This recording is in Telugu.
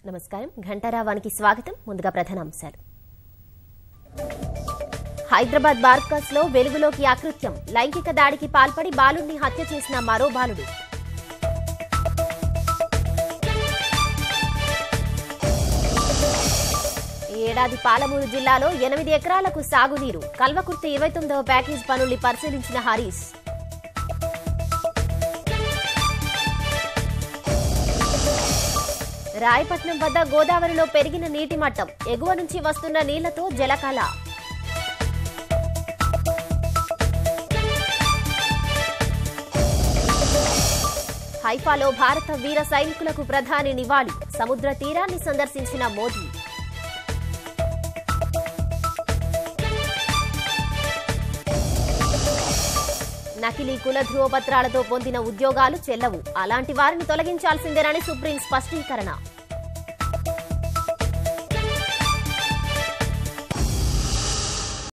నమస్కారం ఘంటారావానికి స్వాగతం. ముందుగా ప్రధాన అంశాలు. హైదరాబాద్ బార్కస్ లో వెలుగులోకి అకృత్యం. లైంగిక దాడికి పాల్పడి బాలుడిని హత్య చేసిన మరో బాలుడు. ఈ ఏడాది పాలమూరు జిల్లాలో 8 ఎకరాలకు సాగునీరు. కల్వకుర్తి 29వ ప్యాకేజ్ పనుల్ని పరిశీలించిన హరీష్. రాయపట్నం వద్ద గోదావరిలో పెరిగిన నీటి మట్టం. ఎగువ నుంచి వస్తున్న నీళ్లతో జలకళ. హైఫాలో భారత వీర సైనికులకు ప్రధాని నివాళి. సముద్ర తీరాన్ని సందర్శించిన మోదీ. నకిలీ కుల ధ్రువపత్రాలతో పొందిన ఉద్యోగాలు చెల్లవు. అలాంటి వారిని తొలగించాల్సిందేనని సుప్రీం స్పష్టీకరణ.